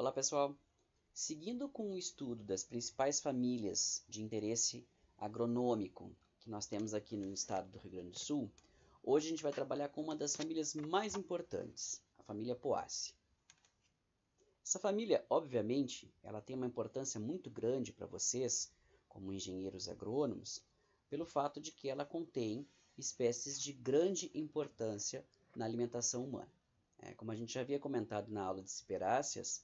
Olá pessoal, seguindo com o estudo das principais famílias de interesse agronômico que nós temos aqui no estado do Rio Grande do Sul, hoje a gente vai trabalhar com uma das famílias mais importantes, a família Poaceae. Essa família, obviamente, ela tem uma importância muito grande para vocês, como engenheiros agrônomos, pelo fato de que ela contém espécies de grande importância na alimentação humana. Como a gente já havia comentado na aula de ciperáceas,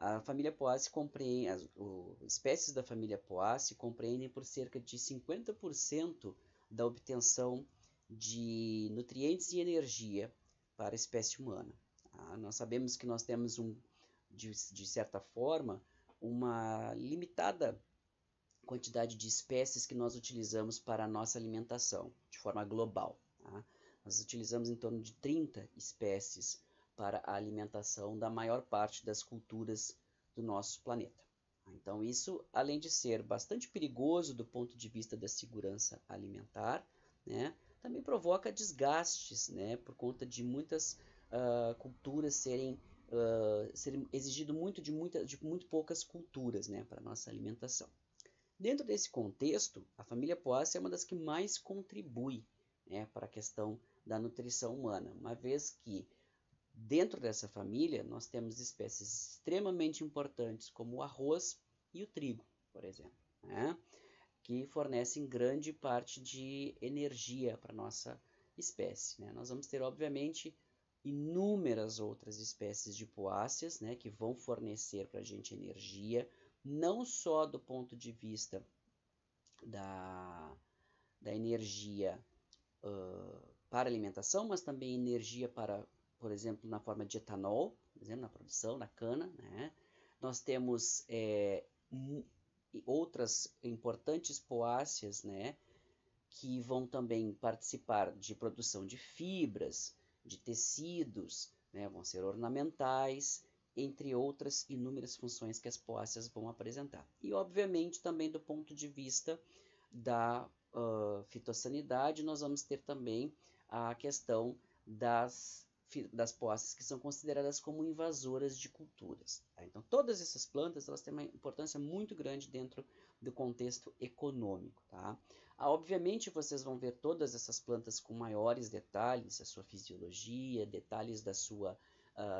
a família Poaceae compreende, as espécies da família Poaceae compreendem por cerca de 50% da obtenção de nutrientes e energia para a espécie humana. Nós sabemos que nós temos, de certa forma, uma limitada quantidade de espécies que nós utilizamos para a nossa alimentação, de forma global. Nós utilizamos em torno de 30 espécies para a alimentação da maior parte das culturas do nosso planeta. Então isso, além de ser bastante perigoso do ponto de vista da segurança alimentar, né, também provoca desgastes, né, por conta de muitas culturas serem exigido muito de muito poucas culturas, né, para a nossa alimentação. Dentro desse contexto, a família Poaceae é uma das que mais contribui, né, para a questão da nutrição humana, uma vez que dentro dessa família nós temos espécies extremamente importantes como o arroz e o trigo, por exemplo, né, que fornecem grande parte de energia para a nossa espécie, né. Nós vamos ter, obviamente, inúmeras outras espécies de poáceas, né, que vão fornecer para a gente energia, não só do ponto de vista da energia para alimentação, mas também energia para, por exemplo, na forma de etanol, por exemplo, na produção da cana, né? Nós temos outras importantes poáceas, né, que vão também participar de produção de fibras, de tecidos, né, vão ser ornamentais, entre outras inúmeras funções que as poáceas vão apresentar. E, obviamente, também do ponto de vista da fitossanidade, nós vamos ter também a questão das poáceas que são consideradas como invasoras de culturas. Tá? Então, todas essas plantas elas têm uma importância muito grande dentro do contexto econômico. Tá? Obviamente, vocês vão ver todas essas plantas com maiores detalhes, a sua fisiologia, detalhes da sua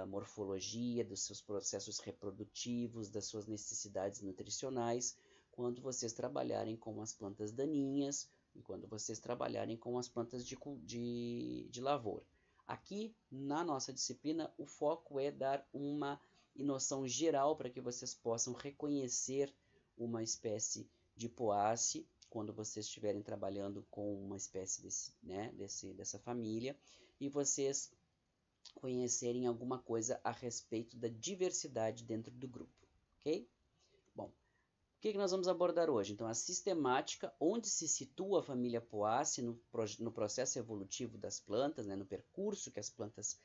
morfologia, dos seus processos reprodutivos, das suas necessidades nutricionais, quando vocês trabalharem com as plantas daninhas e quando vocês trabalharem com as plantas de lavoura. Aqui, na nossa disciplina, o foco é dar uma noção geral para que vocês possam reconhecer uma espécie de Poaceae quando vocês estiverem trabalhando com uma espécie dessa família e vocês conhecerem alguma coisa a respeito da diversidade dentro do grupo, ok? Bom, o que nós vamos abordar hoje? Então, a sistemática, onde se situa a família Poaceae no processo evolutivo das plantas, né, no percurso que as plantas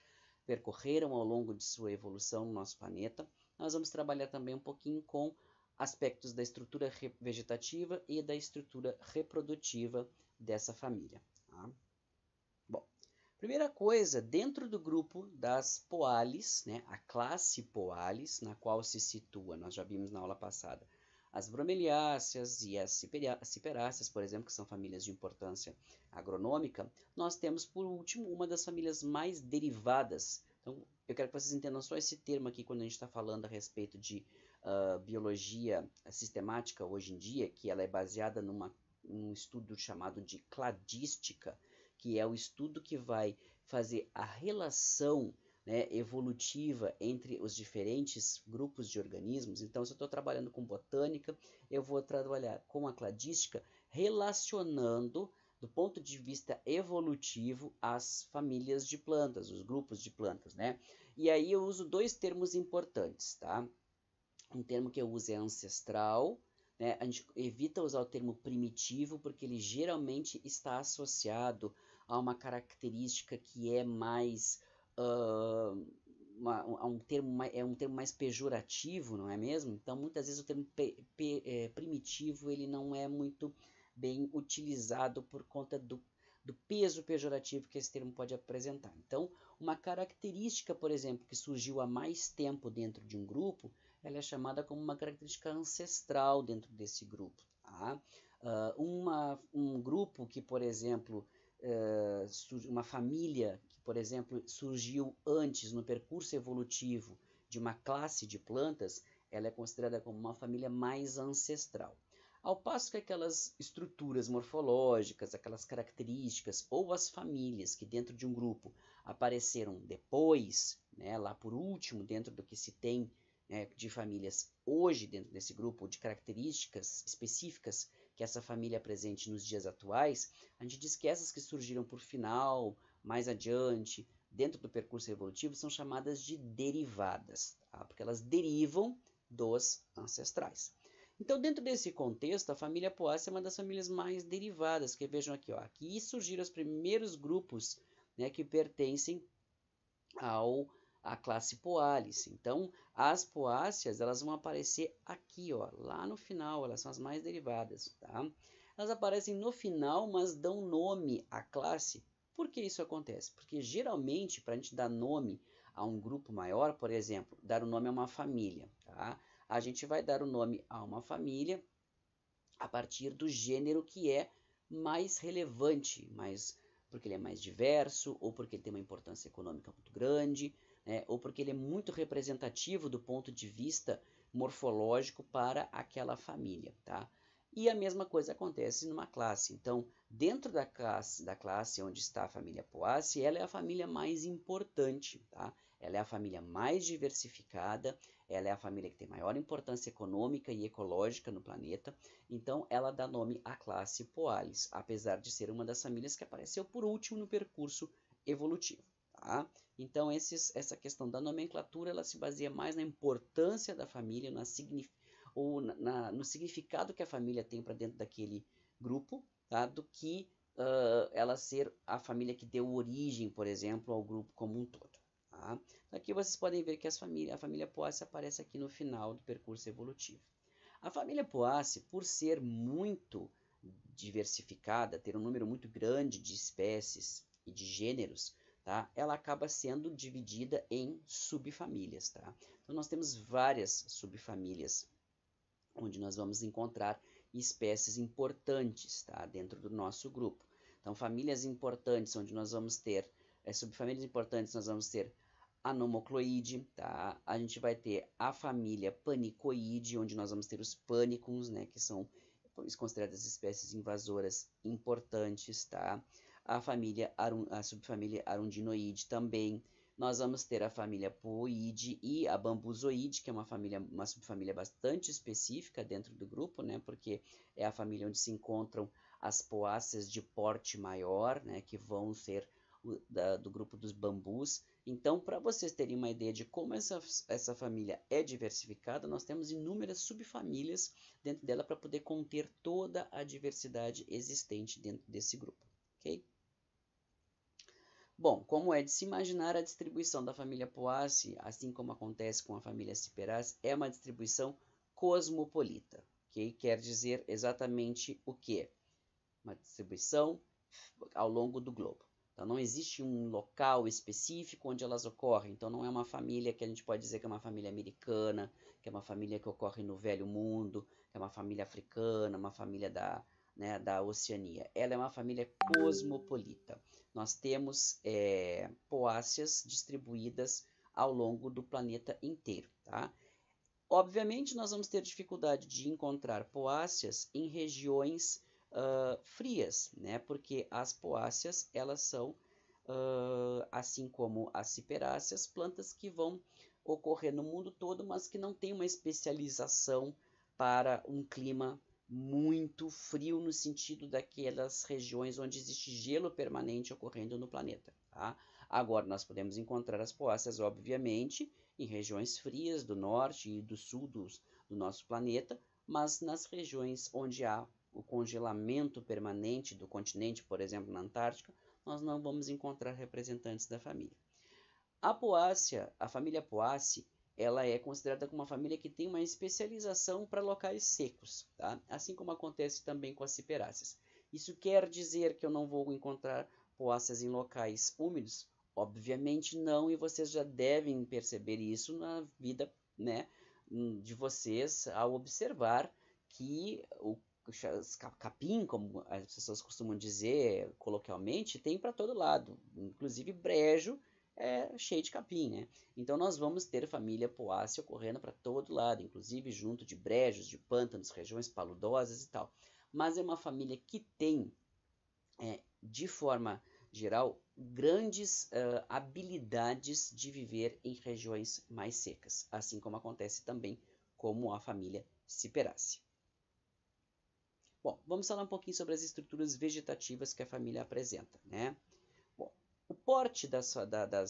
percorreram ao longo de sua evolução no nosso planeta. Nós vamos trabalhar também um pouquinho com aspectos da estrutura vegetativa e da estrutura reprodutiva dessa família. Tá? Bom, primeira coisa, dentro do grupo das Poales, né, a classe Poales, na qual se situa, nós já vimos na aula passada, as bromeliáceas e as ciperáceas, por exemplo, que são famílias de importância agronômica, nós temos, por último, uma das famílias mais derivadas. Então, eu quero que vocês entendam só esse termo aqui quando a gente está falando a respeito de biologia sistemática hoje em dia, que ela é baseada num estudo chamado de cladística, que é o estudo que vai fazer a relação, né, evolutiva entre os diferentes grupos de organismos. Então, se eu estou trabalhando com botânica, eu vou trabalhar com a cladística relacionando, do ponto de vista evolutivo, as famílias de plantas, os grupos de plantas, né? E aí eu uso dois termos importantes, tá? Um termo que eu uso é ancestral, né? A gente evita usar o termo primitivo, porque ele geralmente está associado a uma característica que é mais um termo mais pejorativo, não é mesmo? Então, muitas vezes o termo primitivo ele não é muito bem utilizado por conta do peso pejorativo que esse termo pode apresentar. Então, uma característica, por exemplo, que surgiu há mais tempo dentro de um grupo, ela é chamada como uma característica ancestral dentro desse grupo. Tá? Um grupo que, por exemplo, uma família que, por exemplo, surgiu antes no percurso evolutivo de uma classe de plantas, ela é considerada como uma família mais ancestral. Ao passo que aquelas estruturas morfológicas, aquelas características, ou as famílias que dentro de um grupo apareceram depois, né, lá por último, dentro do que se tem, né, de famílias hoje dentro desse grupo, de características específicas que essa família apresente nos dias atuais, a gente diz que essas que surgiram por final, mais adiante, dentro do percurso evolutivo, são chamadas de derivadas, tá? Porque elas derivam dos ancestrais. Então, dentro desse contexto, a família Poaceae é uma das famílias mais derivadas, que vejam aqui, ó, aqui surgiram os primeiros grupos, né, que pertencem à classe Poales. Então, as Poáceas, elas vão aparecer aqui, ó, lá no final, elas são as mais derivadas, tá? Elas aparecem no final, mas dão nome à classe. Por que isso acontece? Porque geralmente, para a gente dar nome a um grupo maior, por exemplo, dar o nome a uma família, tá? A gente vai dar o nome a uma família a partir do gênero que é mais relevante, porque ele é mais diverso, ou porque ele tem uma importância econômica muito grande, né, ou porque ele é muito representativo do ponto de vista morfológico para aquela família, tá? E a mesma coisa acontece numa classe. Então, dentro da classe onde está a família Poaceae, ela é a família mais importante, tá? Ela é a família mais diversificada, ela é a família que tem maior importância econômica e ecológica no planeta, então ela dá nome à classe Poales, apesar de ser uma das famílias que apareceu por último no percurso evolutivo. Tá? Então essa questão da nomenclatura ela se baseia mais na importância da família, no significado que a família tem para dentro daquele grupo, tá? Do que ela ser a família que deu origem, por exemplo, ao grupo como um todo. Tá? Aqui vocês podem ver que a família Poaceae aparece aqui no final do percurso evolutivo. A família Poaceae, por ser muito diversificada, ter um número muito grande de espécies e de gêneros, tá? Ela acaba sendo dividida em subfamílias. Tá? Então nós temos várias subfamílias onde nós vamos encontrar espécies importantes, tá? Dentro do nosso grupo. Então famílias importantes onde nós vamos ter, subfamílias importantes nós vamos ter a Nomocloide, tá? A gente vai ter a família Panicoide, onde nós vamos ter os pânicos, né, que são consideradas espécies invasoras importantes, tá? A subfamília Arundinoide também. Nós vamos ter a família Pooide e a Bambuzoide, que é uma subfamília bastante específica dentro do grupo, né? Porque é a família onde se encontram as poáceas de porte maior, né? Que vão ser do grupo dos bambus. Então, para vocês terem uma ideia de como essa família é diversificada, nós temos inúmeras subfamílias dentro dela para poder conter toda a diversidade existente dentro desse grupo, ok? Bom, como é de se imaginar, a distribuição da família Poaceae, assim como acontece com a família Ciperaceae, é uma distribuição cosmopolita, ok? Quer dizer exatamente o que? Uma distribuição ao longo do globo. Então, não existe um local específico onde elas ocorrem. Então, não é uma família que a gente pode dizer que é uma família americana, que é uma família que ocorre no Velho Mundo, que é uma família africana, uma família da Oceania. Ela é uma família cosmopolita. Nós temos poáceas distribuídas ao longo do planeta inteiro. Tá? Obviamente, nós vamos ter dificuldade de encontrar poáceas em regiões frias, né? Porque as poáceas, elas são, assim como as ciperáceas, plantas que vão ocorrer no mundo todo, mas que não tem uma especialização para um clima muito frio, no sentido daquelas regiões onde existe gelo permanente ocorrendo no planeta. Tá? Agora, nós podemos encontrar as poáceas, obviamente, em regiões frias do norte e do sul do nosso planeta, mas nas regiões onde há o congelamento permanente do continente, por exemplo, na Antártica, nós não vamos encontrar representantes da família. A família Poaceae, ela é considerada como uma família que tem uma especialização para locais secos, tá? Assim como acontece também com as ciperáceas. Isso quer dizer que eu não vou encontrar poáceas em locais úmidos? Obviamente não, e vocês já devem perceber isso na vida, né, de vocês ao observar que o capim, como as pessoas costumam dizer coloquialmente, tem para todo lado, inclusive brejo é cheio de capim, né? Então nós vamos ter família poácea ocorrendo para todo lado, inclusive junto de brejos, de pântanos, regiões paludosas e tal. Mas é uma família que tem, de forma geral, grandes habilidades de viver em regiões mais secas, assim como acontece também com a família Ciperaceae. Bom, vamos falar um pouquinho sobre as estruturas vegetativas que a família apresenta, né? Bom, o porte das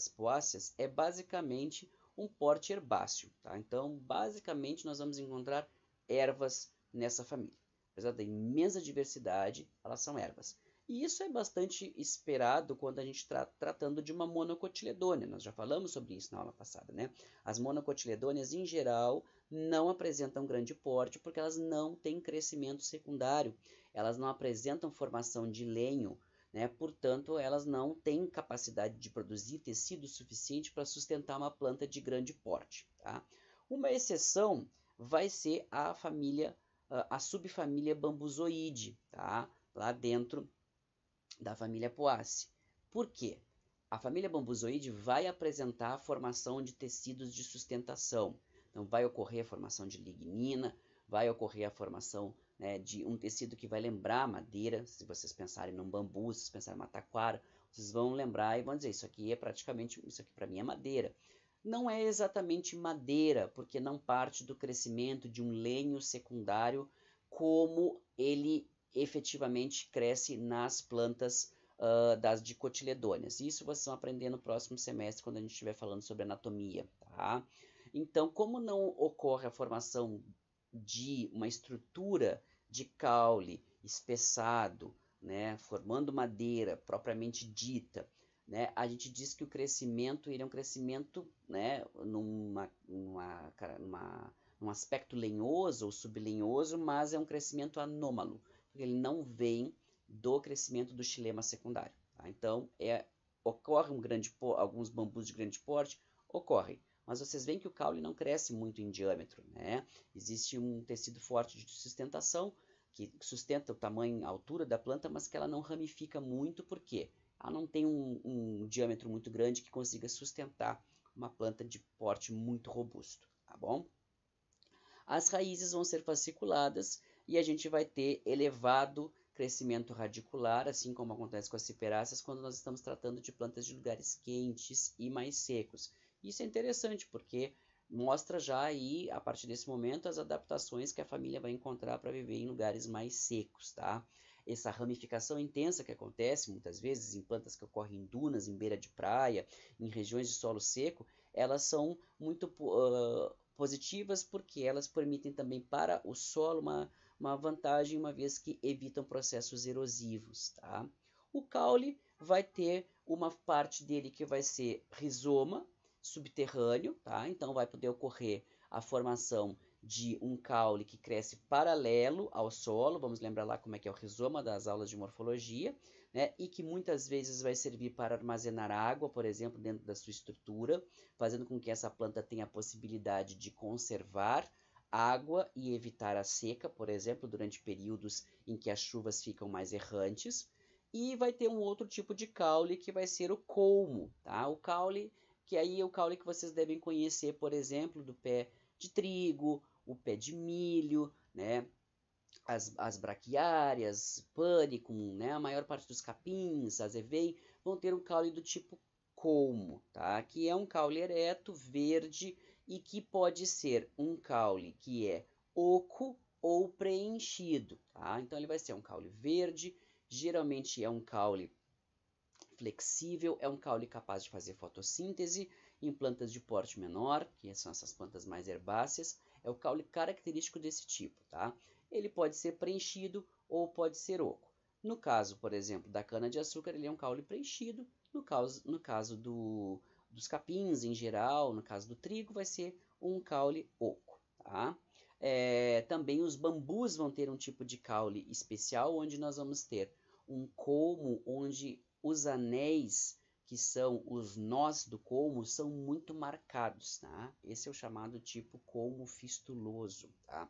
poáceas é basicamente um porte herbáceo, tá? Então, basicamente, nós vamos encontrar ervas nessa família. Apesar da imensa diversidade, elas são ervas. E isso é bastante esperado quando a gente está tratando de uma monocotiledônea. Nós já falamos sobre isso na aula passada, né? As monocotiledôneas, em geral, não apresentam grande porte porque elas não têm crescimento secundário. Elas não apresentam formação de lenho, né? Portanto, elas não têm capacidade de produzir tecido suficiente para sustentar uma planta de grande porte, tá? Uma exceção vai ser a subfamília Bambusoide, tá? Lá dentro da família Poaceae. Por quê? A família Bambusoide vai apresentar a formação de tecidos de sustentação. Então, vai ocorrer a formação de lignina, vai ocorrer a formação, né, de um tecido que vai lembrar madeira. Se vocês pensarem num bambu, se vocês pensarem em uma taquara, vocês vão lembrar e vão dizer, isso aqui é praticamente, isso aqui para mim é madeira. Não é exatamente madeira, porque não parte do crescimento de um lenho secundário como ele efetivamente cresce nas plantas das dicotiledôneas. Isso vocês vão aprender no próximo semestre, quando a gente estiver falando sobre anatomia, tá? Então, como não ocorre a formação de uma estrutura de caule espessado, né, formando madeira propriamente dita, né, a gente diz que o crescimento ele é um crescimento, né, num aspecto lenhoso ou sublenhoso, mas é um crescimento anômalo, porque ele não vem do crescimento do xilema secundário. Tá? Então, ocorre alguns bambus de grande porte, ocorrem, mas vocês veem que o caule não cresce muito em diâmetro, né? Existe um tecido forte de sustentação que sustenta o tamanho, a altura da planta, mas que ela não ramifica muito, por quê? Ela não tem um diâmetro muito grande que consiga sustentar uma planta de porte muito robusto, tá bom? As raízes vão ser fasciculadas e a gente vai ter elevado crescimento radicular, assim como acontece com as ciperáceas quando nós estamos tratando de plantas de lugares quentes e mais secos. Isso é interessante porque mostra já aí, a partir desse momento, as adaptações que a família vai encontrar para viver em lugares mais secos, tá? Essa ramificação intensa que acontece muitas vezes em plantas que ocorrem em dunas, em beira de praia, em regiões de solo seco, elas são muito positivas porque elas permitem também para o solo uma vantagem, uma vez que evitam processos erosivos. Tá? O caule vai ter uma parte dele que vai ser rizoma subterrâneo, tá? Então vai poder ocorrer a formação de um caule que cresce paralelo ao solo, vamos lembrar lá como é que é o rizoma das aulas de morfologia, né? E que muitas vezes vai servir para armazenar água, por exemplo, dentro da sua estrutura, fazendo com que essa planta tenha a possibilidade de conservar água e evitar a seca, por exemplo, durante períodos em que as chuvas ficam mais errantes. E vai ter um outro tipo de caule que vai ser o colmo, tá? O caule, que aí é o caule que vocês devem conhecer, por exemplo, do pé de trigo, o pé de milho, né? As braquiárias, panicum, né? A maior parte dos capins, as evei, vão ter um caule do tipo colmo, tá? Que é um caule ereto, verde, e que pode ser um caule que é oco ou preenchido, tá? Então ele vai ser um caule verde, geralmente é um caule flexível, é um caule capaz de fazer fotossíntese em plantas de porte menor, que são essas plantas mais herbáceas, é o caule característico desse tipo, tá? Ele pode ser preenchido ou pode ser oco. No caso, por exemplo, da cana-de-açúcar, ele é um caule preenchido. No caso dos capins em geral, no caso do trigo, vai ser um caule oco. Tá? Também os bambus vão ter um tipo de caule especial, onde nós vamos ter um colmo onde os anéis, que são os nós do colmo, são muito marcados, tá? Esse é o chamado tipo colmo fistuloso, tá?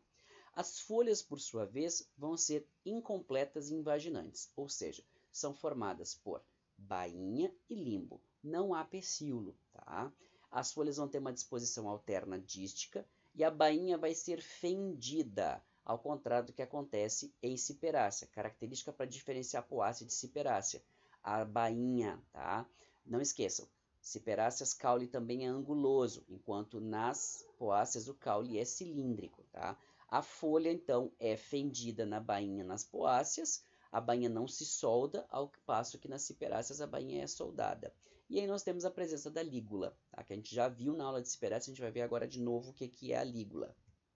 As folhas, por sua vez, vão ser incompletas e invaginantes, ou seja, são formadas por bainha e limbo. Não há pecíolo, tá? As folhas vão ter uma disposição alterna dística e a bainha vai ser fendida, ao contrário do que acontece em ciperácea, característica para diferenciar poácea de ciperácea. A bainha, tá? Não esqueçam, ciperáceas caule também é anguloso, enquanto nas poáceas o caule é cilíndrico, tá? A folha, então, é fendida na bainha nas poáceas, a bainha não se solda, ao passo que nas ciperáceas a bainha é soldada. E aí nós temos a presença da lígula, tá? Que a gente já viu na aula de ciperácea, a gente vai ver agora de novo o que é a lígula.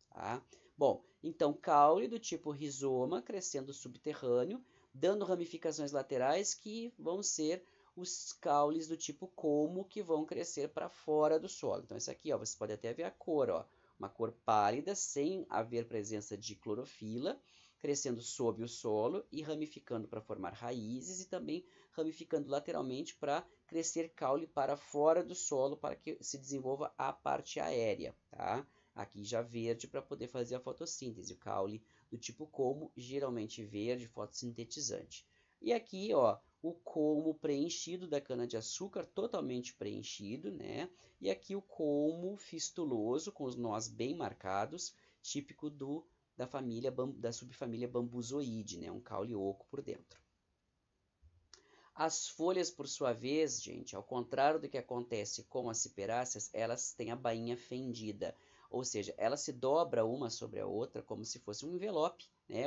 Tá? Bom, então caule do tipo rizoma, crescendo subterrâneo, dando ramificações laterais que vão ser os caules do tipo colmo, que vão crescer para fora do solo. Então, esse aqui, ó, você pode até ver a cor, ó, uma cor pálida, sem haver presença de clorofila, crescendo sob o solo e ramificando para formar raízes e também ramificando lateralmente para crescer caule para fora do solo para que se desenvolva a parte aérea, tá? Aqui já verde para poder fazer a fotossíntese, o caule do tipo colmo, geralmente verde, fotossintetizante. E aqui, ó, o colmo preenchido da cana-de-açúcar, totalmente preenchido, né? E aqui o colmo fistuloso, com os nós bem marcados, típico da subfamília bambuzoide, né? Um caule oco por dentro. As folhas, por sua vez, gente, ao contrário do que acontece com as ciperáceas, elas têm a bainha fendida, ou seja, ela se dobra uma sobre a outra como se fosse um envelope, né?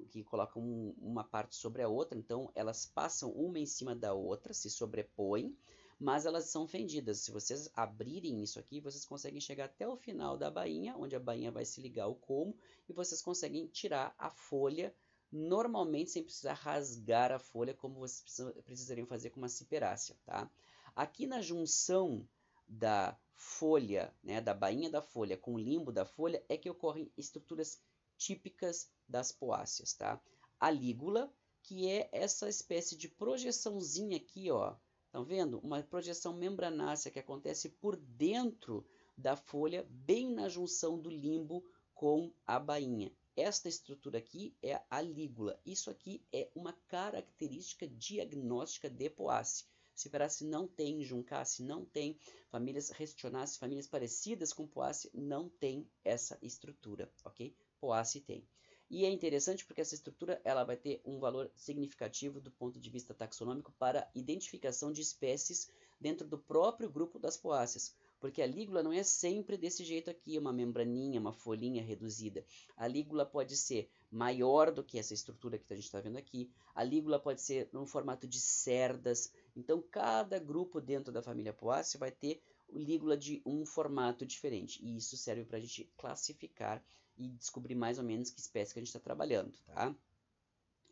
Que coloca uma parte sobre a outra, então elas passam uma em cima da outra, se sobrepõem, mas elas são fendidas. Se vocês abrirem isso aqui, vocês conseguem chegar até o final da bainha, onde a bainha vai se ligar ao colmo, e vocês conseguem tirar a folha normalmente sem precisar rasgar a folha, como vocês precisariam fazer com uma ciperácea, tá? Aqui na junção da folha, né, da bainha da folha com o limbo da folha, é que ocorrem estruturas típicas das poáceas, tá? A lígula, que é essa espécie de projeçãozinha aqui, ó, estão vendo? Uma projeção membranácea que acontece por dentro da folha, bem na junção do limbo com a bainha. Esta estrutura aqui é a lígula. Isso aqui é uma característica diagnóstica de Poácea. Ciperácea não tem, Juncaceae não tem, famílias Restionáceas, famílias parecidas com Poácea, não tem essa estrutura, ok? Poácea tem. E é interessante porque essa estrutura ela vai ter um valor significativo do ponto de vista taxonômico para identificação de espécies dentro do próprio grupo das Poáceas. Porque a lígula não é sempre desse jeito aqui, uma membraninha, uma folhinha reduzida. A lígula pode ser maior do que essa estrutura que a gente está vendo aqui. A lígula pode ser no formato de cerdas. Então, cada grupo dentro da família Poácea vai ter lígula de um formato diferente. E isso serve para a gente classificar e descobrir mais ou menos que espécie que a gente está trabalhando, tá?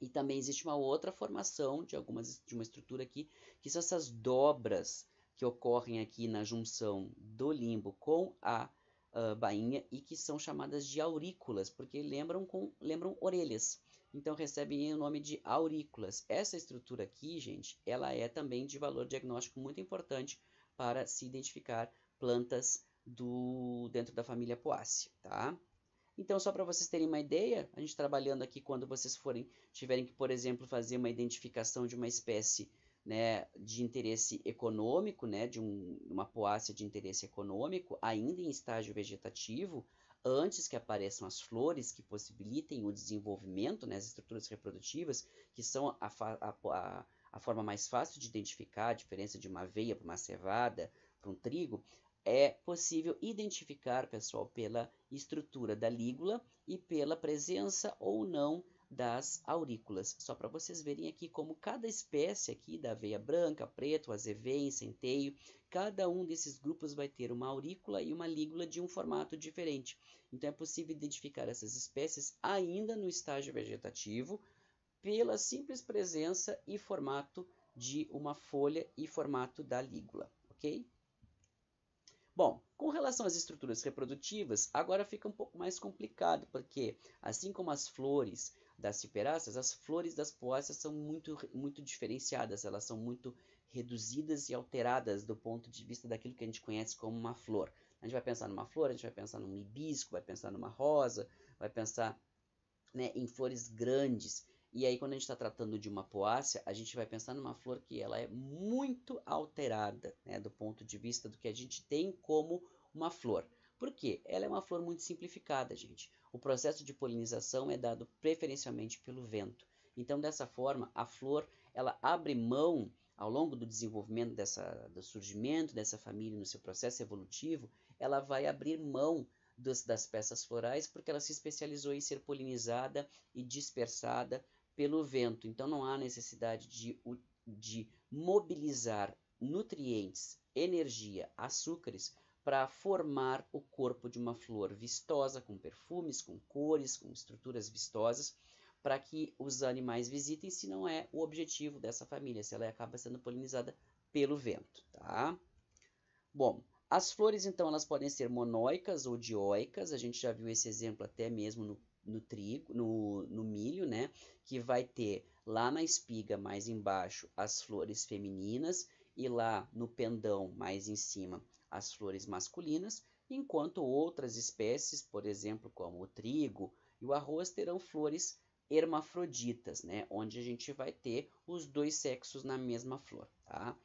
E também existe uma outra formação de uma estrutura aqui, que são essas dobras que ocorrem aqui na junção do limbo com a bainha e que são chamadas de aurículas, porque lembram orelhas. Então recebem o nome de aurículas. Essa estrutura aqui, gente, ela é também de valor diagnóstico muito importante para se identificar plantas dentro da família Poaceae, tá? Então, só para vocês terem uma ideia, a gente trabalhando aqui quando vocês tiverem que, por exemplo, fazer uma identificação de uma espécie, né, de interesse econômico, né, de uma poácea de interesse econômico, ainda em estágio vegetativo, antes que apareçam as flores que possibilitem o desenvolvimento, né, as estruturas reprodutivas, que são a forma mais fácil de identificar a diferença de uma aveia para uma cevada, para um trigo, é possível identificar, pessoal, pela estrutura da lígula e pela presença ou não das aurículas. Só para vocês verem aqui como cada espécie aqui da aveia branca, preto, azevém, centeio, cada um desses grupos vai ter uma aurícula e uma lígula de um formato diferente. Então é possível identificar essas espécies ainda no estágio vegetativo pela simples presença e formato de uma folha e formato da lígula, ok? Bom, com relação às estruturas reprodutivas, agora fica um pouco mais complicado, porque assim como as flores das ciperáceas, as flores das poáceas são muito diferenciadas, elas são muito reduzidas e alteradas do ponto de vista daquilo que a gente conhece como uma flor. A gente vai pensar numa flor, a gente vai pensar num hibisco, vai pensar numa rosa, vai pensar, né, em flores grandes. E aí, quando a gente está tratando de uma poácea, a gente vai pensar numa flor que ela é muito alterada, né, do ponto de vista do que a gente tem como uma flor. Por quê? Ela é uma flor muito simplificada, gente. O processo de polinização é dado preferencialmente pelo vento. Então, dessa forma, a flor ela abre mão ao longo do desenvolvimento do surgimento dessa família no seu processo evolutivo, ela vai abrir mão das peças florais porque ela se especializou em ser polinizada e dispersada pelo vento. Então não há necessidade de mobilizar nutrientes, energia, açúcares para formar o corpo de uma flor vistosa, com perfumes, com cores, com estruturas vistosas, para que os animais visitem, se não é o objetivo dessa família, se ela acaba sendo polinizada pelo vento, tá? Bom, as flores então elas podem ser monóicas ou dioicas, a gente já viu esse exemplo até mesmo no trigo, no milho, né? Que vai ter lá na espiga mais embaixo as flores femininas e lá no pendão mais em cima as flores masculinas, enquanto outras espécies, por exemplo, como o trigo e o arroz, terão flores hermafroditas, né? Onde a gente vai ter os dois sexos na mesma flor, tá?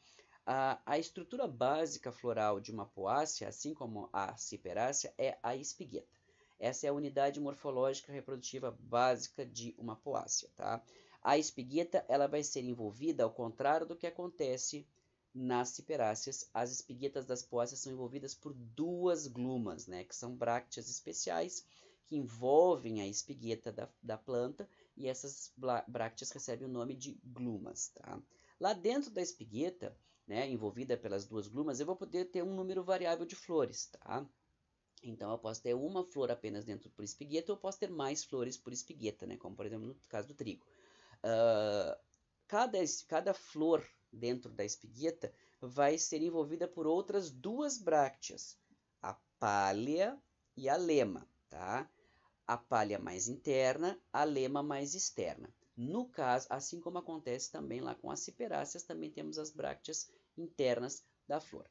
A estrutura básica floral de uma poácea, assim como a ciperácea, é a espigueta. Essa é a unidade morfológica reprodutiva básica de uma poácea, tá? A espigueta ela vai ser envolvida, ao contrário do que acontece nas ciperáceas, as espiguetas das poáceas são envolvidas por duas glumas, né? Que são brácteas especiais que envolvem a espigueta da planta e essas brácteas recebem o nome de glumas, tá? Lá dentro da espigueta, né, envolvida pelas duas glumas, eu vou poder ter um número variável de flores, tá? Então eu posso ter uma flor apenas dentro por espigueta, ou eu posso ter mais flores por espigueta, né? Como por exemplo no caso do trigo. Uh, cada flor dentro da espigueta vai ser envolvida por outras duas brácteas, a pálea e a lema, tá? A palha mais interna, a lema mais externa. No caso, assim como acontece também lá com as ciperáceas, também temos as brácteas internas da flor.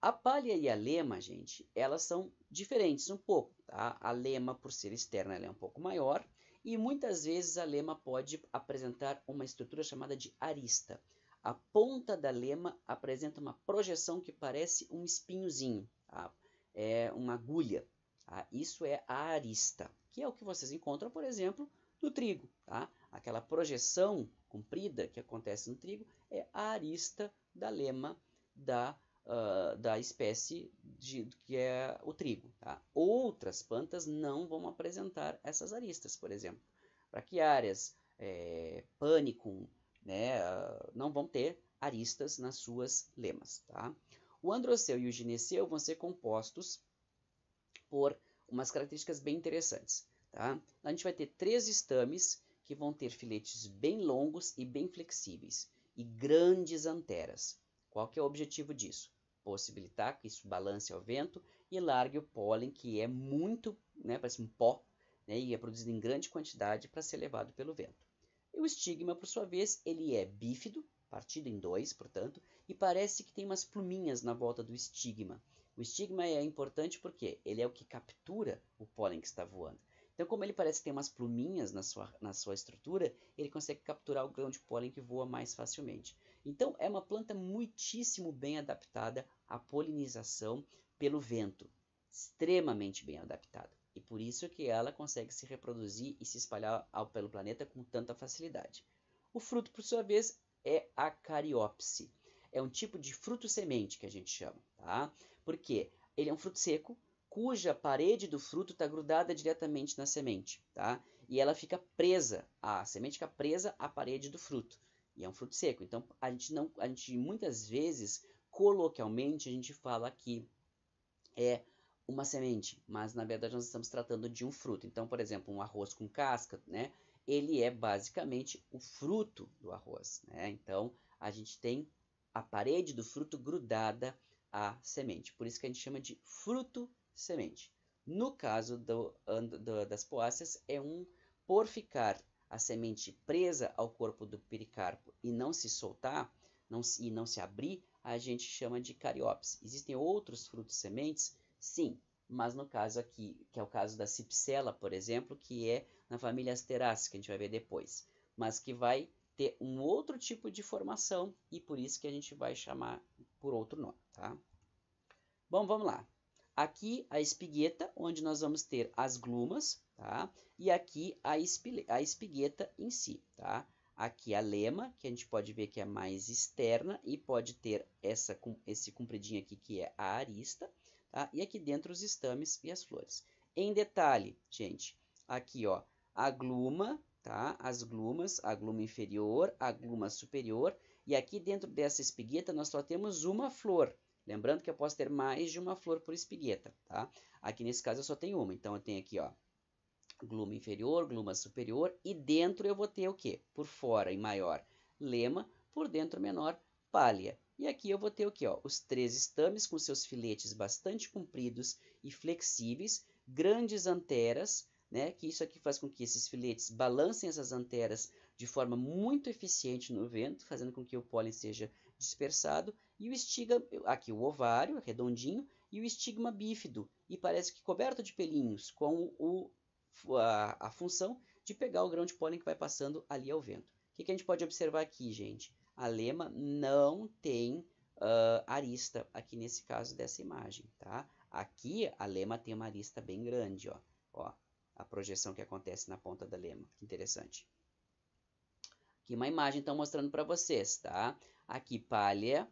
A palha e a lema, gente, elas são diferentes um pouco, tá? A lema, por ser externa, ela é um pouco maior e muitas vezes a lema pode apresentar uma estrutura chamada de arista. A ponta da lema apresenta uma projeção que parece um espinhozinho, tá? É uma agulha. Tá? Isso é a arista, que é o que vocês encontram, por exemplo, no trigo, tá? Aquela projeção comprida que acontece no trigo é a arista da lema da espécie que é o trigo. Tá? Outras plantas não vão apresentar essas aristas, por exemplo. Braquiárias, panicum, né, não vão ter aristas nas suas lemas. Tá? O androceu e o gineceu vão ser compostos por umas características bem interessantes. Tá? A gente vai ter 3 estames que vão ter filetes bem longos e bem flexíveis e grandes anteras. Qual que é o objetivo disso? Possibilitar que isso balance ao vento e largue o pólen, que é muito, né, parece um pó, né, e é produzido em grande quantidade para ser levado pelo vento. E o estigma, por sua vez, ele é bífido, partido em 2, portanto, e parece que tem umas pluminhas na volta do estigma. O estigma é importante porque ele é o que captura o pólen que está voando. Então, como ele parece que tem umas pluminhas na sua estrutura, ele consegue capturar o grão de pólen que voa mais facilmente. Então, é uma planta muitíssimo bem adaptada à polinização pelo vento, extremamente bem adaptada. E por isso que ela consegue se reproduzir e se espalhar pelo planeta com tanta facilidade. O fruto, por sua vez, é a cariópse. É um tipo de fruto-semente que a gente chama, tá? Porque ele é um fruto seco, cuja parede do fruto está grudada diretamente na semente, tá? E ela fica presa, a semente fica presa à parede do fruto. E é um fruto seco. Então, a gente muitas vezes, coloquialmente, a gente fala que é uma semente, mas na verdade nós estamos tratando de um fruto. Então, por exemplo, um arroz com casca, né? Ele é basicamente o fruto do arroz, né? Então, a gente tem a parede do fruto grudada a semente. Por isso que a gente chama de fruto-semente. No caso das poáceas, por ficar a semente presa ao corpo do pericarpo e não se soltar, e não se abrir, a gente chama de cariópse. Existem outros frutos-sementes? Sim, mas no caso aqui, que é o caso da cipsela, por exemplo, que é na família Asterácea, que a gente vai ver depois, mas que vai ter um outro tipo de formação e por isso que a gente vai chamar por outro nome, tá? Bom, vamos lá. Aqui a espigueta, onde nós vamos ter as glumas, tá? E aqui a espigueta em si, tá? Aqui a lema, que a gente pode ver que é mais externa e pode ter esse compridinho aqui que é a arista, tá? E aqui dentro os estames e as flores. Em detalhe, gente, aqui ó, a gluma, tá? As glumas, a gluma inferior, a gluma superior, e aqui dentro dessa espigueta nós só temos uma flor. Lembrando que eu posso ter mais de uma flor por espigueta, tá? Aqui nesse caso eu só tenho uma, então eu tenho aqui, ó, gluma inferior, gluma superior, e dentro eu vou ter o quê? Por fora em maior, lema, por dentro menor, pálea. E aqui eu vou ter o quê? Ó, os 3 estames com seus filetes bastante compridos e flexíveis, grandes anteras, né? Que isso aqui faz com que esses filetes balancem essas anteras de forma muito eficiente no vento, fazendo com que o pólen seja dispersado, e o estigma, aqui o ovário, redondinho, e o estigma bífido, e parece que coberto de pelinhos, com a função de pegar o grão de pólen que vai passando ali ao vento. O que a gente pode observar aqui, gente? A lema não tem arista aqui nesse caso dessa imagem, tá? Aqui a lema tem uma arista bem grande, ó. Ó, a projeção que acontece na ponta da lema. Que interessante. Aqui uma imagem então mostrando para vocês, tá? Aqui pálea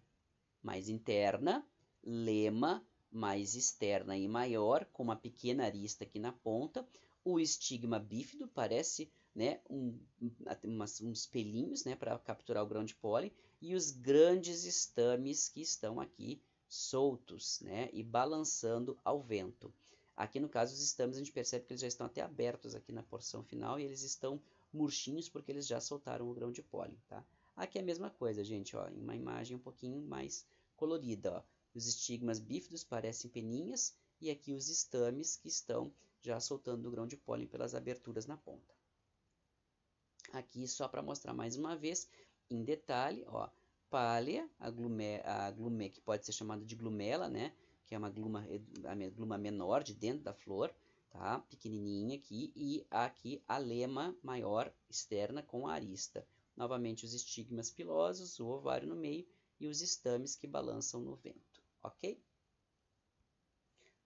mais interna, lema mais externa e maior, com uma pequena arista aqui na ponta, o estigma bífido parece, né, uns pelinhos, né, para capturar o grão de pólen, e os grandes estames que estão aqui soltos, né, e balançando ao vento. Aqui no caso os estames a gente percebe que eles já estão até abertos aqui na porção final e eles estão murchinhos porque eles já soltaram o grão de pólen, tá? Aqui é a mesma coisa, gente, ó, em uma imagem um pouquinho mais colorida, ó. Os estigmas bífidos parecem peninhas e aqui os estames que estão já soltando o grão de pólen pelas aberturas na ponta. Aqui só para mostrar mais uma vez, em detalhe, ó, pálea, a glume que pode ser chamada de glumela, né? Que é a gluma menor de dentro da flor, tá? Pequenininha aqui, e aqui a lema maior externa com a arista. Novamente os estigmas pilosos, o ovário no meio e os estames que balançam no vento, ok?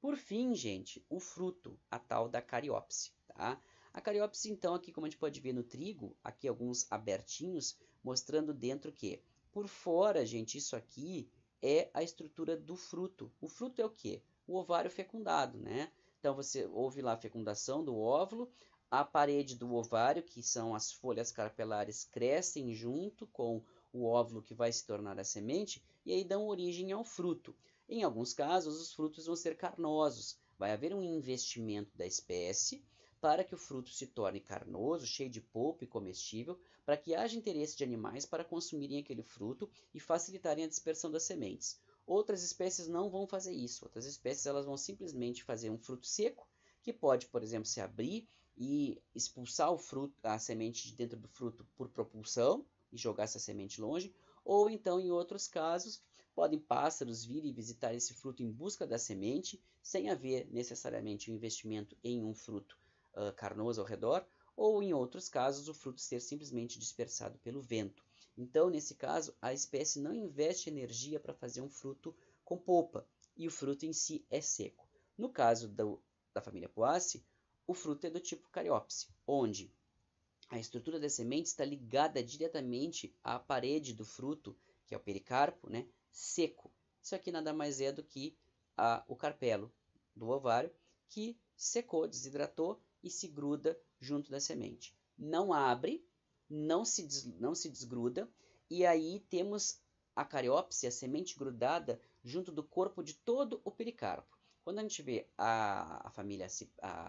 Por fim, gente, o fruto, a tal da cariópse, tá? A cariópse, então, aqui como a gente pode ver no trigo, aqui alguns abertinhos, mostrando dentro que, por fora, gente, isso aqui é a estrutura do fruto. O fruto é o quê? O ovário fecundado, né? Então, você ouve lá a fecundação do óvulo, a parede do ovário, que são as folhas carpelares, crescem junto com o óvulo que vai se tornar a semente, e aí dão origem ao fruto. Em alguns casos, os frutos vão ser carnosos. Vai haver um investimento da espécie para que o fruto se torne carnoso, cheio de polpa e comestível, para que haja interesse de animais para consumirem aquele fruto e facilitarem a dispersão das sementes. Outras espécies não vão fazer isso. Outras espécies elas vão simplesmente fazer um fruto seco, que pode, por exemplo, se abrir e expulsar o fruto, a semente de dentro do fruto por propulsão e jogar essa semente longe, ou então, em outros casos, podem pássaros vir e visitar esse fruto em busca da semente, sem haver necessariamente um investimento em um fruto carnoso ao redor, ou em outros casos o fruto ser simplesmente dispersado pelo vento. Então, nesse caso, a espécie não investe energia para fazer um fruto com polpa, e o fruto em si é seco. No caso da família Poaceae, o fruto é do tipo cariópse, onde a estrutura da semente está ligada diretamente à parede do fruto, que é o pericarpo, né, seco. Isso aqui nada mais é do que o carpelo do ovário, que secou, desidratou e se gruda junto da semente. Não abre, não se desgruda, e aí temos a cariópse, a semente grudada, junto do corpo de todo o pericarpo. Quando a gente vê a família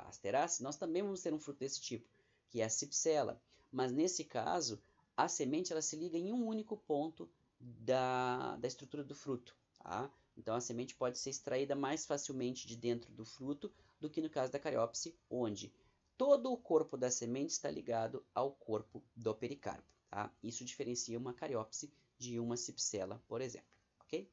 Asterácea, nós também vamos ter um fruto desse tipo, que é a cipsela. Mas nesse caso, a semente ela se liga em um único ponto da estrutura do fruto. Tá? Então a semente pode ser extraída mais facilmente de dentro do fruto do que no caso da cariopse, onde todo o corpo da semente está ligado ao corpo do pericarpo. Tá? Isso diferencia uma cariopse de uma cipsela, por exemplo. Ok?